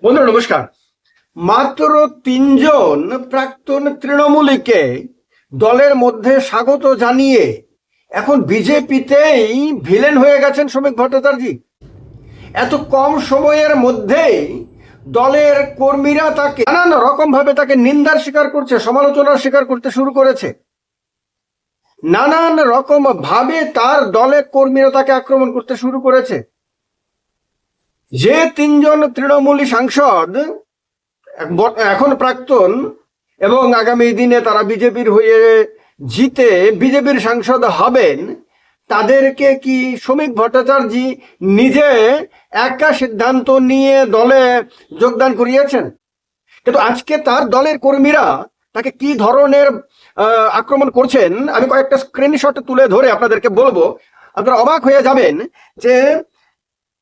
বন্ধুরা নমস্কার। মাত্র ৩ জন প্রাক্তন তৃণমূলীকে দলের মধ্যে স্বাগত জানিয়ে এখন বিজেপিতেই ভিলেন হয়ে গেছেন শ্রমিক ভট্টাচার্য। এত কম সময়ের মধ্যেই দলের কর্মীরা তাকে নানান রকম ভাবে তাকে নিন্দার স্বীকার করছে, সমালোচনার স্বীকার করতে শুরু করেছে। নানান রকম ভাবে তার দলের কর্মীরা তাকে আক্রমণ করতে শুরু করেছে। যে ৩ জন তৃণমূলী সাংসদ এখন প্রাক্তন এবং আগামী দিনে তারা বিজেপির হয়ে জিতে বিজেপির সাংসদ হবেন, তাদেরকে কি শ্রমিক ভট্টাচার্য নিজে একা সিদ্ধান্ত নিয়ে দলে যোগদান করিয়েছেন? কিন্তু আজকে তার দলের কর্মীরা তাকে কি ধরনের আক্রমণ করছেন আমি কয়েকটা স্ক্রিনশট তুলে ধরে আপনাদেরকে বলবো। আপনারা অবাক হয়ে যাবেন যে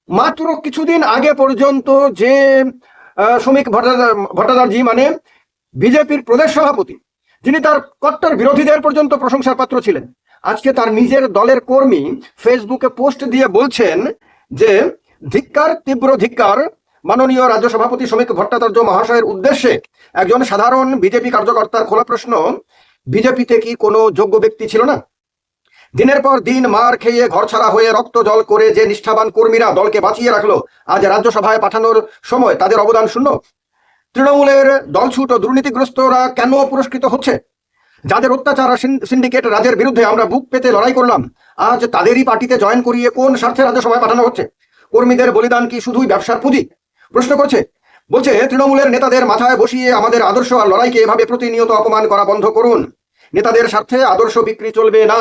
মাত্র কিছুদিন আগে পর্যন্ত যে শ্রমিক ভট্টাচার্য মানে বিজেপির প্রদেশ সভাপতি, যিনি তার কট্টর বিরোধীদের পর্যন্ত প্রশংসার পাত্র ছিলেন, আজকে তার নিজের দলের কর্মী ফেসবুকে পোস্ট দিয়ে বলছেন যে ধিক্কার, তীব্র ধিক্কার মাননীয় রাজ্য সভাপতি শ্রমিক ভট্টাচার্য মহাশয়ের উদ্দেশ্যে। একজন সাধারণ বিজেপি কার্যকর্তার খোলা প্রশ্ন, বিজেপিতে কি কোনো যোগ্য ব্যক্তি ছিল না? দিনের পর দিন মার খেয়ে ঘর ছাড়া হয়ে রক্ত জল করে যে নিষ্ঠাবান কর্মীরা দলকে বাঁচিয়ে রাখলো, আজ রাজ্যসভায় পাঠানোর সময় তাদের অবদান শূন্য। তৃণমূলের দলছুট ও দুর্নীতিগ্রস্তরা কেন পুরস্কৃত হচ্ছে? যাদের অত্যাচার সিন্ডিকেট রাজের বিরুদ্ধে আমরা বুক পেতে লড়াই করলাম, আজ তাদেরই পার্টিতে জয়েন করিয়ে কোন স্বার্থে রাজ্যসভায় পাঠানো হচ্ছে? কর্মীদের বলিদান কি শুধুই ব্যবসার পুঁজি? প্রশ্ন করছে। বলছে তৃণমূলের নেতাদের মাথায় বসিয়ে আমাদের আদর্শ আর লড়াইকে এভাবে প্রতিনিয়ত অপমান করা বন্ধ করুন। নেতাদের স্বার্থে আদর্শ বিক্রি চলবে না।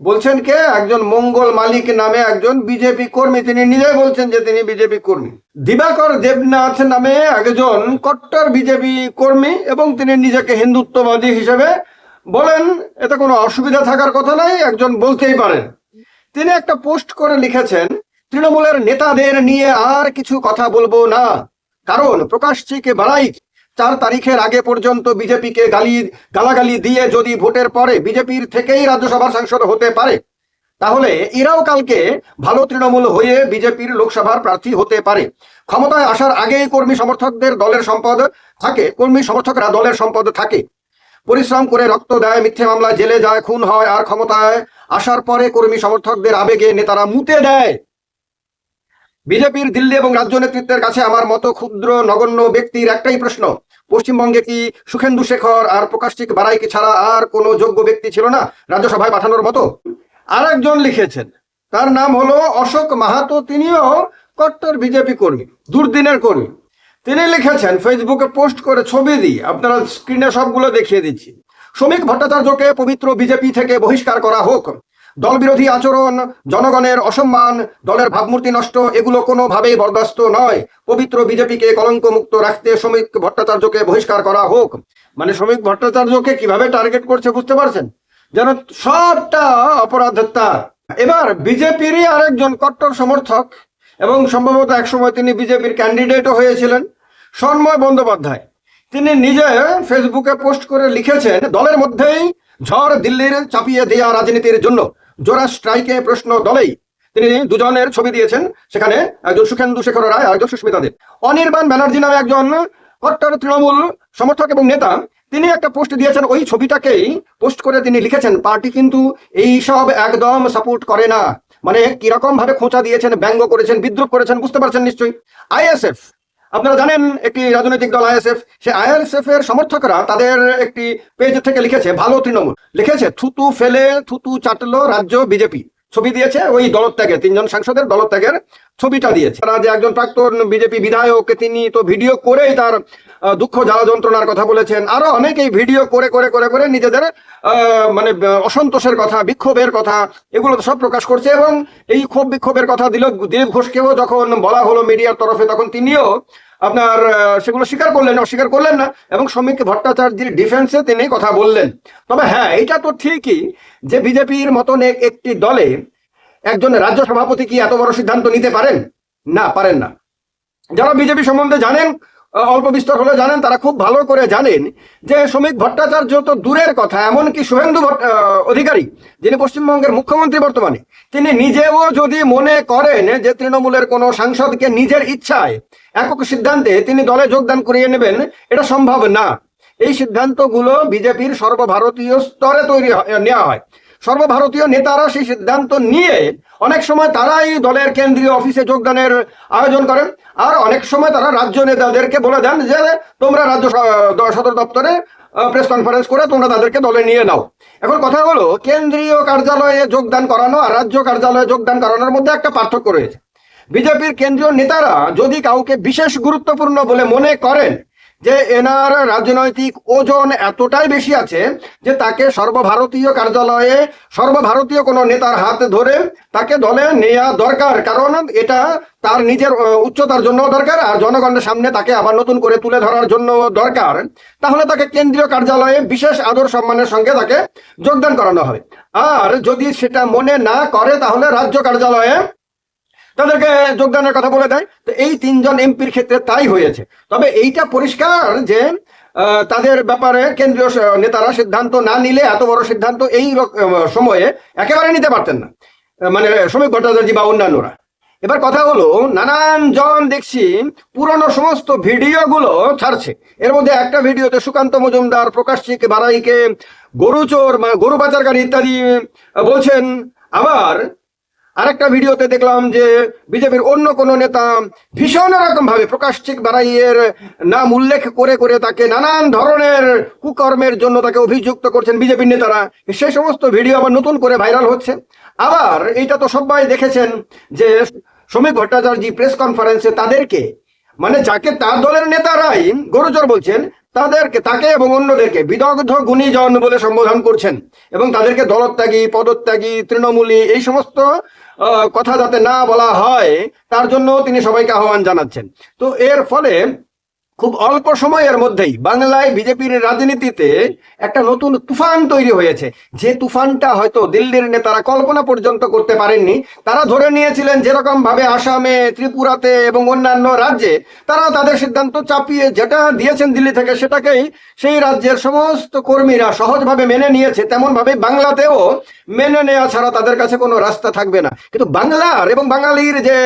বলছেন কে? একজন মঙ্গল মালিক নামে একজন বিজেপি কর্মী, তিনি নিজে বলছেন যে তিনি বিজেপি কর্মী। দিবাকর দেবনাথ নামে একজন কট্টর বিজেপি কর্মী এবং তিনি নিজেকে হিন্দুত্ববাদী হিসেবে বলেন। এতে কোনো অসুবিধা থাকার কথা নাই, একজন বলতেই পারেন। তিনি একটা পোস্ট করে লিখেছেন, তৃণমূলের নেতাদের নিয়ে আর কিছু কথা বলবো না, কারণ প্রকাশ্যে বাড়াই 4 তারিখের আগে পর্যন্ত বিজেপিকে গালাগালি দিয়ে যদি ভোটের পরে বিজেপির থেকেই রাজ্যসভার সাংসদ হতে পারে, তাহলে এরাও কালকে ভালো তৃণমূল হয়ে বিজেপির লোকসভার প্রার্থী হতে পারে। ক্ষমতায় আসার আগেই কর্মী সমর্থকদের দলের সম্পদ থাকে, কর্মী সমর্থকরা দলের সম্পদ থাকে। পরিশ্রম করে রক্ত দেয়, মিথ্যে মামলায় জেলে যায়, খুন হয়, আর ক্ষমতায় আসার পরে কর্মী সমর্থকদের আবেগে নেতারা মুতে দেয়। বিজেপির দিল্লি এবং রাজ্য নেতৃত্বের কাছে আমার মতো ক্ষুদ্র নগণ্য ব্যক্তির একটাই প্রশ্ন, পশ্চিমবঙ্গে কি সুখেন্দু শেখর আর প্রকাশিক বারাইকে ছাড়া আর কোনো যোগ্য ব্যক্তি ছিল না রাজ্যসভায় পাঠানোর মতো? আর একজন লিখেছেন, তার নাম হলো অশোক মাহাতো, তিনিও কট্টর বিজেপি কর্মী, দুর্দিনের কর্মী। তিনি লিখেছেন ফেসবুকে পোস্ট করে, ছবি দিয়ে আপনারা স্ক্রিনে সবগুলো দেখিয়ে দিচ্ছি, শ্রমিক ভট্টাচার্যকে পবিত্র বিজেপি থেকে বহিষ্কার করা হোক। দল বিরোধী আচরণ, জনগণের অসম্মান, দলের ভাবমূর্তি নষ্ট, এগুলো কোনোভাবেই বরদাস্ত নয়। পবিত্র বিজেপিকে কলঙ্ক মুক্ত রাখতে শ্রমিক ভট্টাচার্যকে বহিষ্কার করা হোক। মানে শ্রমিক ভট্টাচার্যকে কিভাবে টার্গেট করছে বুঝতে পারছেন? যেন সবটা অপরাধ তার। এবার বিজেপিরই আরেকজন কট্টর সমর্থক এবং সম্ভবত একসময় তিনি বিজেপির ক্যান্ডিডেটও হয়েছিলেন, সন্ময় বন্দ্যোপাধ্যায়, তিনি নিজে ফেসবুকে পোস্ট করে লিখেছেন, দলের মধ্যেই ঝড় দিল্লির চাপিয়ে দেওয়া রাজনীতির জন্য জোড়া স্ট্রাইকে প্রশ্ন দলেই। তিনি দুজনের ছবি দিয়েছেন, সেখানে একজন সুখেন্দু শেখর রায় আর একজন সুস্মিতা দেব। অনির্বাণ ব্যানার্জি নামে একজন কট্টর তৃণমূল সমর্থক এবং নেতা, তিনি একটা পোস্ট দিয়েছেন, ওই ছবিটাকেই পোস্ট করে তিনি লিখেছেন, পার্টি কিন্তু এই সব একদম সাপোর্ট করে না। মানে কিরকম ভাবে খোঁচা দিয়েছেন, ব্যঙ্গ করেছেন, বিদ্রুপ করেছেন, বুঝতে পারছেন নিশ্চয়ই। আইএসএফ, আপনারা জানেন একটি রাজনৈতিক দল আইএসএফ, সে আইএসএফ এর সমর্থকরা তাদের একটি পেজ থেকে লিখেছে, ভালো তৃণমূল, লিখেছে থুতু ফেলে থুতু চাটলো রাজ্য বিজেপি, ছবি দিয়েছে ওই দলত্যাগের 3 জন সাংসদের দলত্যাগের ছবিটা দিয়েছে। তারা যে একজন প্রাক্তন বিজেপি বিধায়ক, তিনি তো ভিডিও করেই তার দুঃখ জ্বালা যন্ত্রণার কথা বলেছেন। আরো অনেকেই ভিডিও করে করে করে করে নিজেদের মানে অসন্তোষের কথা, বিক্ষোভের কথা, এগুলো সব প্রকাশ করছে। এবং এই ক্ষোভ বিক্ষোভের কথা দিলীপ ঘোষকেও যখন বলা হলো মিডিয়ার তরফে, তখন তিনিও আপনার সেগুলো অস্বীকার করলেন না এবং শ্রমিক ভট্টাচার্যের ডিফেন্সে তিনি কথা বললেন। তবে হ্যাঁ, এটা তো ঠিকই যে বিজেপির মতন একটি দলে একজন রাজ্য সভাপতি কি এত বড় সিদ্ধান্ত নিতে পারেন? না, পারেন না। যারা বিজেপি সম্বন্ধে জানেন অল্প বিস্তর হলে জানেন, তারা খুব ভালো করে জানেন যে শ্রমিক ভট্টাচার্য তো দূরের কথা, এমনকি শুভেন্দু অধিকারী, যিনি পশ্চিমবঙ্গের মুখ্যমন্ত্রী বর্তমানে, তিনি নিজেও যদি মনে করেন যে তৃণমূলের কোনো সাংসদকে নিজের ইচ্ছায় একক সিদ্ধান্তে তিনি দলে যোগদান করিয়ে নেবেন, এটা সম্ভব না। এই সিদ্ধান্তগুলো বিজেপির সর্বভারতীয় স্তরে নেওয়া হয়। সর্বভারতীয় নেতারা সেই সিদ্ধান্ত নিয়ে অনেক সময় তারাই দলের কেন্দ্রীয় অফিসে যোগদানের আয়োজন করেন, আর অনেক সময় তারা রাজ্য নেতাদেরকে বলে দেন যে তোমরা রাজ্য সদর দপ্তরে প্রেস কনফারেন্স করে তোমরা তাদেরকে দলে নিয়ে নাও। এখন কথা হলো, কেন্দ্রীয় কার্যালয়ে যোগদান করানো আর রাজ্য কার্যালয়ে যোগদান করানোর মধ্যে একটা পার্থক্য রয়েছে। বিজেপির কেন্দ্রীয় নেতারা যদি কাউকে বিশেষ গুরুত্বপূর্ণ বলে মনে করেন যে এনার রাজনৈতিক ওজন এতটাই বেশি আছে যে তাকে সর্বভারতীয় কার্যালয়ে সর্বভারতীয় কোনো নেতার হাত ধরে তাকে দলে নেওয়া দরকার, কারণ এটা তার নিজের উচ্চতার জন্য দরকার আর জনগণের সামনে তাকে আবার নতুন করে তুলে ধরার জন্য দরকার, তাহলে তাকে কেন্দ্রীয় কার্যালয়ে বিশেষ আদর সম্মানের সঙ্গে তাকে যোগদান করানো হবে। আর যদি সেটা মনে না করে তাহলে রাজ্য কার্যালয়ে তাদেরকে যোগদানের কথা বলে দেয়। তো এই তিনজন এমপির ক্ষেত্রে তাই হয়েছে। তবে এইটা পরিষ্কার যে তাদের ব্যাপারে কেন্দ্রীয় নেতারা সিদ্ধান্ত না নিলে এত বড় সিদ্ধান্ত এই সময়ে একেবারে নিতে পারতেন না, মানে শ্রমিক ভট্টাচার্য বা অন্যান্যরা। এবার কথা হলো, নানান জন দেখছি পুরনো সমস্ত ভিডিওগুলো ছাড়ছে। এর মধ্যে একটা ভিডিওতে সুকান্ত মজুমদার প্রকাশ্যিক বারাইকে গরুচোর, গরু পাচারকারী ইত্যাদি বলছেন। আবার আরেকটা ভিডিওতে দেখলাম যে বিজেপির অন্য কোনো নেতা ভীষণ রকম ভাবে প্রকাশ্যিক বারাইয়ের নাম উল্লেখ করে করে তাকে নানান ধরনের কুকর্মের জন্য তাকে অভিযুক্ত করছেন বিজেপির নেতারা। সেই সমস্ত ভিডিও আবার নতুন করে ভাইরাল হচ্ছে। আবার এইটা তো সবাই দেখেছেন যে শ্রমিক ভট্টাচার্য প্রেস কনফারেন্সে তাদেরকে, মানে যাকে তার দলের নেতারাই গরুচর বলছেন, তাকে এবং অন্যদেরকে বিদগ্ধ গুণীজন বলে সম্বোধন করছেন এবং তাদেরকে দলত্যাগী, পদত্যাগী, তৃণমূলী এই সমস্ত কথা যাতে না বলা হয় তার জন্য তিনি সবাইকে আহ্বান জানাচ্ছেন। তো এর ফলে খুব অল্প সময়ের মধ্যেই বাংলায় বিজেপির রাজনীতিতে একটা নতুন তুফান তৈরি হয়েছে, যে তুফানটা হয়তো দিল্লির নেতারা কল্পনা পর্যন্ত করতে পারেননি। তারা ধরে নিয়েছিলেন যেরকম ভাবে আসামে, ত্রিপুরাতে এবং অন্যান্য রাজ্যে তারা তাদের সিদ্ধান্ত চাপিয়ে যেটা দিয়েছেন দিল্লি থেকে সেটাকেই সেই রাজ্যের সমস্ত কর্মীরা সহজভাবে মেনে নিয়েছে, তেমন ভাবে বাংলাতেও মেনে নেওয়া ছাড়া তাদের কাছে কোনো রাস্তা থাকবে না। কিন্তু বাংলার এবং বাঙালির যে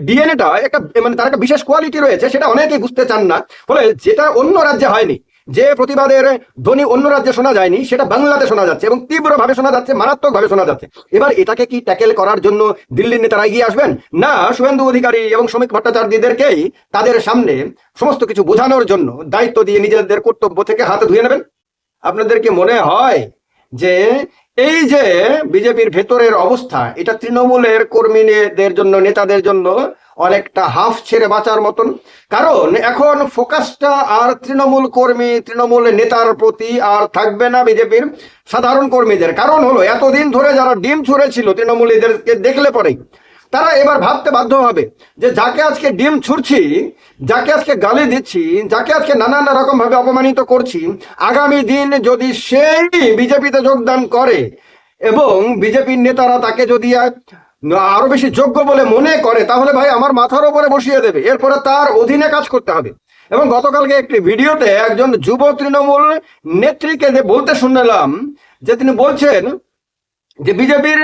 ডিএনএটা একটা, মানে তার একটা বিশেষ কোয়ালিটি রয়েছে, সেটা অনেকেই বুঝতে চান না। ফলে যেটা অন্য রাজ্যে হয়নি, যে প্রতিবাদের ধ্বনি অন্য রাজ্যে শোনা যায়নি, সেটা বাংলাতে শোনা যাচ্ছে এবং তীব্রভাবে শোনা যাচ্ছে, মারাত্মকভাবে শোনা যাচ্ছে। এবার এটাকে কি ট্যাকেল করার জন্য দিল্লির নেতারা এগিয়ে আসবেন? না, শুভেন্দু অধিকারী এবং শ্রমিক ভট্টাচার্যদেরকেই তাদের সামনে সমস্ত কিছু বোঝানোর জন্য দায়িত্ব দিয়ে নিজেদের কর্তব্য থেকে হাতে ধুয়ে নেবেন? আপনাদের কি মনে হয় যে এই যে বিজেপির ভেতরের অবস্থা, এটা তৃণমূলের কর্মীদের জন্য, নেতাদের জন্য অনেকটা হাফ ছেড়ে বাঁচার মতন? কারণ এখন ফোকাসটা আর তৃণমূল কর্মী, তৃণমূল নেতার প্রতি আর থাকবে না বিজেপির সাধারণ কর্মীদের। কারণ হলো, এতদিন ধরে যারা ডিম ছুঁড়েছিল তৃণমূলীদেরকে দেখলে পরেই তারা এবার ভাবতে বাধ্য হবে যে যাকে আজকে ডিম ছুঁড়ছি, যাকে আজকে গালি দিচ্ছি, যাকে আজকে নানান রকম ভাবে অপমানিত করছি, আগামী দিন যদি সেই বিজেপিতে যোগদান করে এবং বিজেপির নেতারা তাকে যদি আরো বেশি যোগ্য বলে মনে করে, তাহলে ভাই আমার মাথার উপরে বসিয়ে দেবে, এরপরে তার অধীনে কাজ করতে হবে। এবং গতকালকে একটি ভিডিওতে একজন যুব তৃণমূল নেত্রীকে বলতে শুনলাম যে তিনি বলছেন যে বিজেপির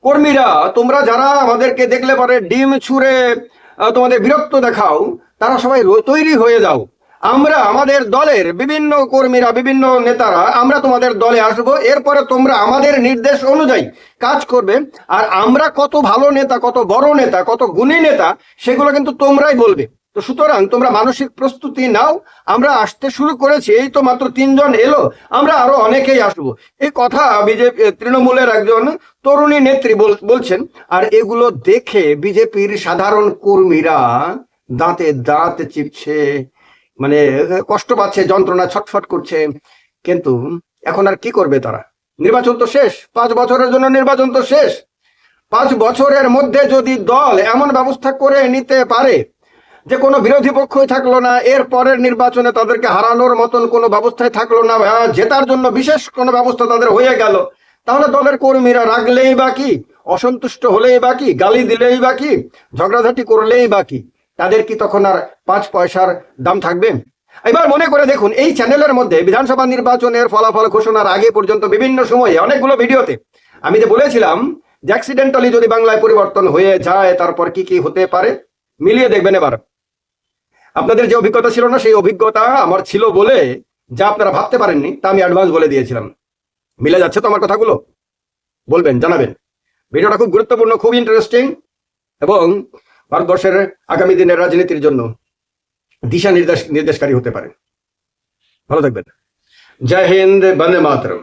কর্মীরা, তোমরা যারা আমাদেরকে দেখলে পরে ডিম ছুঁড়ে তোমাদের বিরক্ত দেখাও, তারা সবাই তৈরি হয়ে যাও, আমরা আমাদের দলের বিভিন্ন কর্মীরা, বিভিন্ন নেতারা আমরা তোমাদের দলে আসবো, এরপরে তোমরা আমাদের নির্দেশ অনুযায়ী কাজ করবে। আর আমরা কত ভালো নেতা, কত বড় নেতা, কত গুণী নেতা, সেগুলো কিন্তু তোমরাই বলবে। তো সুতরাং তোমরা মানসিক প্রস্তুতি নাও, আমরা আসতে শুরু করেছি, এই তো মাত্র 3 জন এলো, আমরা আরো অনেকেই আসবো। এই কথা বিজেপি তৃণমূলের একজন তরুণী নেত্রী বলছেন। আর এগুলো দেখে বিজেপির সাধারণ কর্মীরা দাঁতে দাঁত চিপছে, মানে কষ্ট পাচ্ছে, যন্ত্রণা ছটফট করছে। কিন্তু এখন আর কি করবে তারা? নির্বাচন তো শেষ, 5 বছরের জন্য নির্বাচন তো শেষ। 5 বছরের মধ্যে যদি দল এমন ব্যবস্থা করে নিতে পারে যে কোনো বিরোধী পক্ষই থাকলো না, এর পরের নির্বাচনে তাদেরকে হারানোর মতন কোনো ব্যবস্থায় থাকলো না, জেতার জন্য বিশেষ কোনো ব্যবস্থা তাদের হয়ে গেল, তাহলে দলের কর্মীরা রাগলেই বাকি, অসন্তুষ্ট হলেই বাকি, গালি দিলেই বাকি, ঝগড়াঝাটি করলেই বাকি। তাদের কি তখন আর 5 পয়সার দাম থাকবে? এবার মনে করে দেখুন, এই চ্যানেলের মধ্যে বিধানসভা নির্বাচনের ফলাফল ঘোষণার আগে পর্যন্ত বিভিন্ন সময়ে অনেকগুলো ভিডিওতে আমি যে বলেছিলাম যে অ্যাক্সিডেন্টালি যদি বাংলায় পরিবর্তন হয়ে যায় তারপর কি কি হতে পারে, মিলিয়ে দেখবেন এবার। আপনাদের যে অভিজ্ঞতা ছিল না, সেই অভিজ্ঞতা আমার ছিল বলে যা আপনারা ভাবতে পারেননি তা আমি অ্যাডভান্স বলে দিয়েছিলাম। মিলে যাচ্ছে তো আমার কথাগুলো? বলবেন, জানাবেন। ভিডিওটা খুব গুরুত্বপূর্ণ, খুব ইন্টারেস্টিং এবং ভারতবর্ষের আগামী দিনের রাজনীতির জন্য দিশা নির্দেশকারী হতে পারে। ভালো থাকবেন। জয় হিন্দ, বন্দে মাতরম।